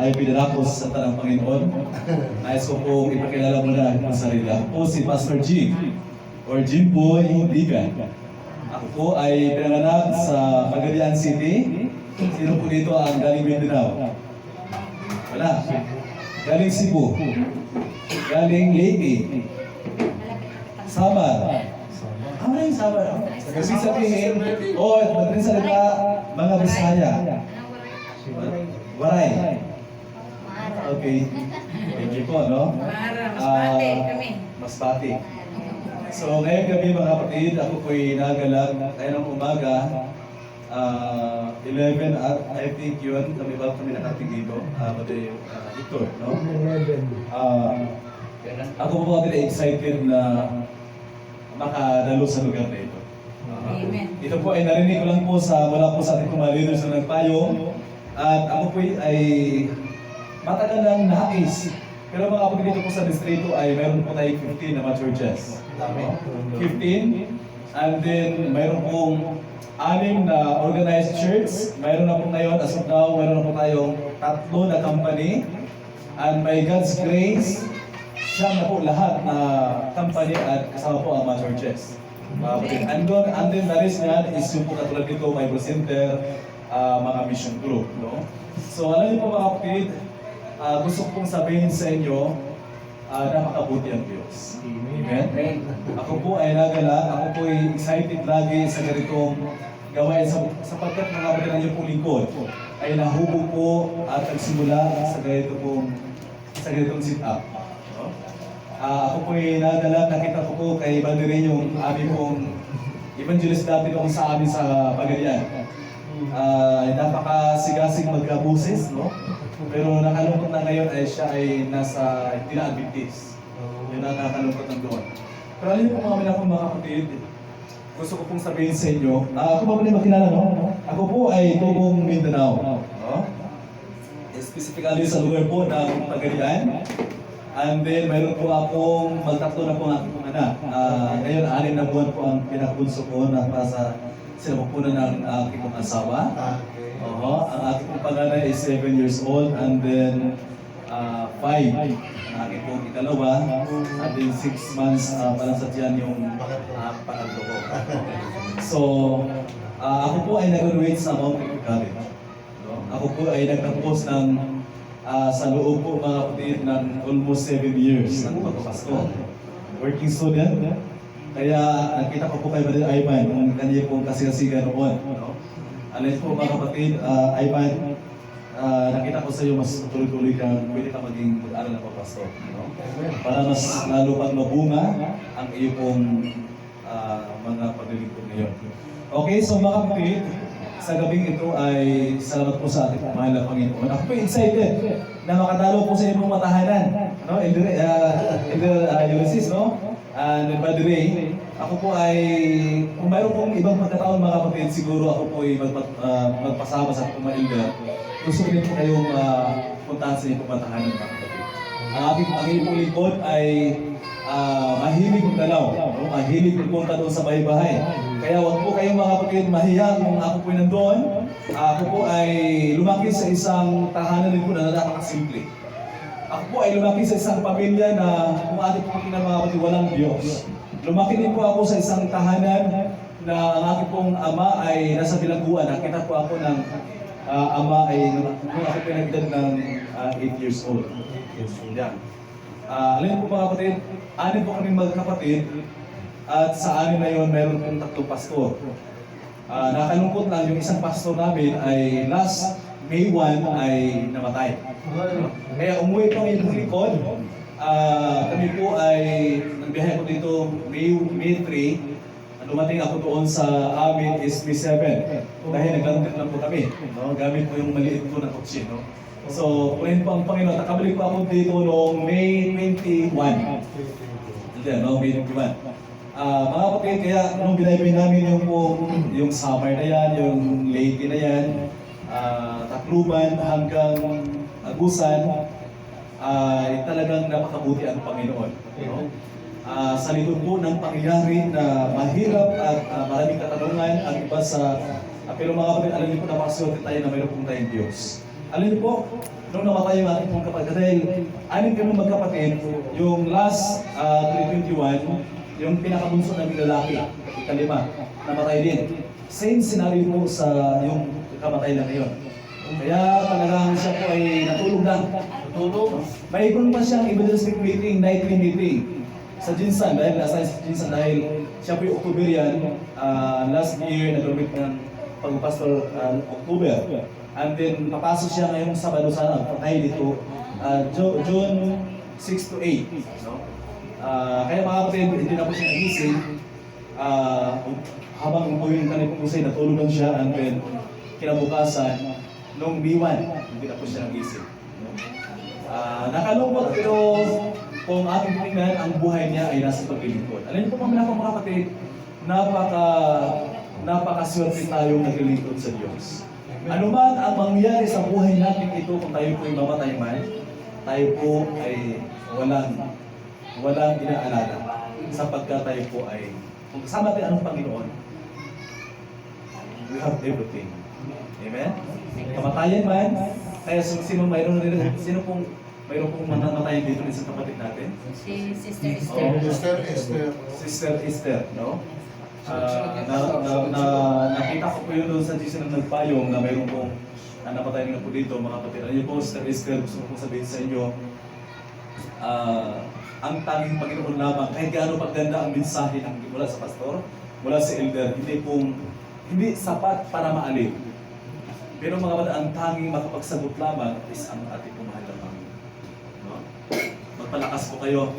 ay pinanakos sa tanang Panginoon. Nais ko pong ipakilala muna ang sarili. Ako po si Pastor G or Jimboy Digan. Ako po ay pinanganak sa Pagadian City. Sino po dito ang galing Mindanao? Wala. Galing Cebu. Galing Leyte. Samar. Ano yung Samar? Ibig sabihin, madaling salita, mga Bisaya. Waray. Okay. Thank you po, no? Masbate kami. Masbate. So, ngayong gabi mga kapatid, ako po'y nagalag tayo ng umaga. 11 at I think yun, kami nakating dito. Victor, no? Ako po mga excited na makadalo sa lugar na ito. Amen. Ito po ay narinig ko lang po mula po sa ating mga leaders na nagpayo. At ako po ay matagal nang nais. Pero mga kapatid dito po sa distrito ay mayroon po tayong 15 na mga churches. 15. And then mayroon pong 6 na organized church. Mayroon na po ngayon, as of now, mayroon na po tayong 3 na company. And by God's grace, siya na po lahat na company at kasama po ang mga churches. And then the rest niyan is yung po katulad dito, Bible Center, mga mission group. No? So alam niyo po mga kapatid, gusto ko pong sabihin sa inyo, napakabuti ang Diyos. Amen? Ako po ay nagala, ako po ay excited lagi sa ganitong gawain sapagkat mga kapatid na niyo pong lingkod ay nahubog po at nagsimula sa ganitong sit-up. No? Ako po ay nagala, nakita ko po kay Bandirin yung aming pong evangelist dati noong sa amin sa Pagadian. Napakasigasig magkabusis, no? Pero nakalungkot na ngayon ay siya ay nasa Tina-Adventist. Yun ang nakalungkot ng doon. Pero alam niyo po mga kapatid, gusto ko pong sabihin sa inyo, ako ba muli makilala, no? Ako po ay tubong Mindanao, no? Specifically sa lugar po ng Pagadian. And then mayroon po akong magtatlo na po ang aking anak. Ngayon, 6 na buwan po ang pinakabunso ko na para sa sinapupunan ng aking asawa. Ang aking panganay is 7 years old, and then 5 ang aking pong ikalawa, and then 6 months pa lang sa tiyan yung pangatlo ko. So, ako po ay nag-graduate sa Mount Olive College. Ako po ay nagtapos ng sa loob po mga kapatid ng almost 7 years ng pagpapasko. Working student. Kaya nakita ko po kay Brother Ivan, yung kanya pong kasirasigan noon. No? Alam po mga kapatid, Ivan, nakita ko sa iyo mas tuloy-tuloy kang pwede ka maging mag-aral na pagpasto. No? Para mas lalo pang mabunga ang iyo pong mga paglilingkod ngayon. Okay, so mga kapatid, sa gabing ito ay salamat po sa ating mahal na Panginoon. Ako po excited na makadalo po sa inyong matahanan. No? Ulysses, no? And by the way, ako po ay, kung mayroon pong ibang pagkataon mga kapatid, siguro ako po ay magpasama sa ating mga elder. Gusto ko rin po kayong puntahan sa inyong matahanan mga kapatid. Ang aking pong lingkod ay mahilig kong dalaw, no? Mahilig kong punta doon sa bahay-bahay. Kaya wag po kayong mga kapatid mahiya kung ako po ay nandoon. Ako po ay lumaki sa isang tahanan din po na napakasimple. Ako po ay lumaki sa isang pamilya na kung ating pakinggan mga kapatid, walang Diyos. Lumaki din po ako sa isang tahanan na ang aking pong ama ay nasa bilangguan. Nakita po ako ng ama ay nung ako pinagdad ng 8 years old. Yan. Alam po mga kapatid, 6 po kaming magkapatid at sa 6 na yun mayroon pong 3 pastor. Nakalungkot lang yung isang pastor namin ay last May 1 ay namatay. Kaya umuwi po ang inyong likod. Kami po ay nagbiyahe ko dito May 3. Dumating ako doon sa amin is May 7. Dahil naglantik lang po kami. No? Gamit po yung maliit ko na kotse. No? So, kunin po ang Panginoon. Nakabalik po ako dito noong May 21. No? May 21. Mga kapatid, kaya nung binaybay namin yung summer na yan, yung Leyte na yan, Tacloban hanggang Agusan, ay talagang napakabuti ang Panginoon. No? Sa likod po ng pangyayari na mahirap at maraming katanungan ang iba sa pero mga kapatid, alam niyo po na makaswerte tayo na mayroon pong tayong Diyos. Alam niyo po, nung namatay yung ating pong kapatid. Dahil anim kami magkapatid, yung last 2021, yung pinakabunso namin lalaki, ikalima, namatay din. Same scenario po sa yung kamatay na ngayon. Kaya talagang siya po ay natulog lang. Natulog. Mayroon pa siyang evangelistic meeting, nightly meeting sa Jinsan, dahil nasa Jinsan dahil siya po yung Octoberian. Last year, nag-rumit ng pag-pastor October. And then, papasok siya ngayong Sabado sana, patay dito, June 6 to 8. No? Kaya mga kapatid, hindi na po siya nagising. Habang umuwi ng kanipong kusay, natulog lang siya. And then, kinabukasan, nung B1, hindi na po siya nagising. No? Nakalungkot pero kung ating tingnan, ang buhay niya ay nasa paglilingkod. Alam niyo po mga kapatid, napakaswerte tayong naglilingkod sa Diyos. Ano man ang mangyari sa buhay natin ito, kung tayo po'y mamatay man, tayo po ay walang inaalala. Sapagkat tayo po ay, kung kasama natin anong Panginoon, we have everything. Amen? Kamatayan man, kaya sino pong mamatayan dito sa kapatid natin? Si Sister Oh, Esther. Sister Esther, no? Nakita ko po yun doon sa Jason na nagpayong na mayroon pong napatay na po dito, mga kapatid. Ano yun po, Sister Esther, gusto ko pong sabihin sa inyo, ang tanging Panginoon lamang, kahit gaano pagganda ang mensahe ng mula sa pastor, mula sa elder, hindi sapat para maaliw. Pero mga kapatid, ang tanging makapagsagot lamang is ang ating pumahal na Panginoon. No? Magpalakas po kayo.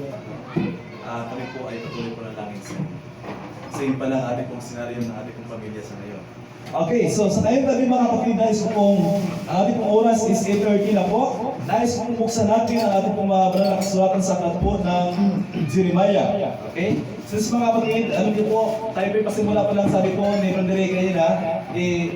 Kami po ay patuloy po na langin sa inyo. So yun pala ang ating pong senaryo ng ating pong pamilya sa ngayon. Okay, so sa ngayon gabi mga kapatid, nais ko pong ang ating pong oras is 8:30 na po. Nais ko pong buksan natin ang ating pong mga banal na kasulatan sa aklat po ng Jeremiah. Okay? So sa mga kapatid, alam niyo po, tayo po'y pasimula pa lang sabi ko ni Ronderay kanina,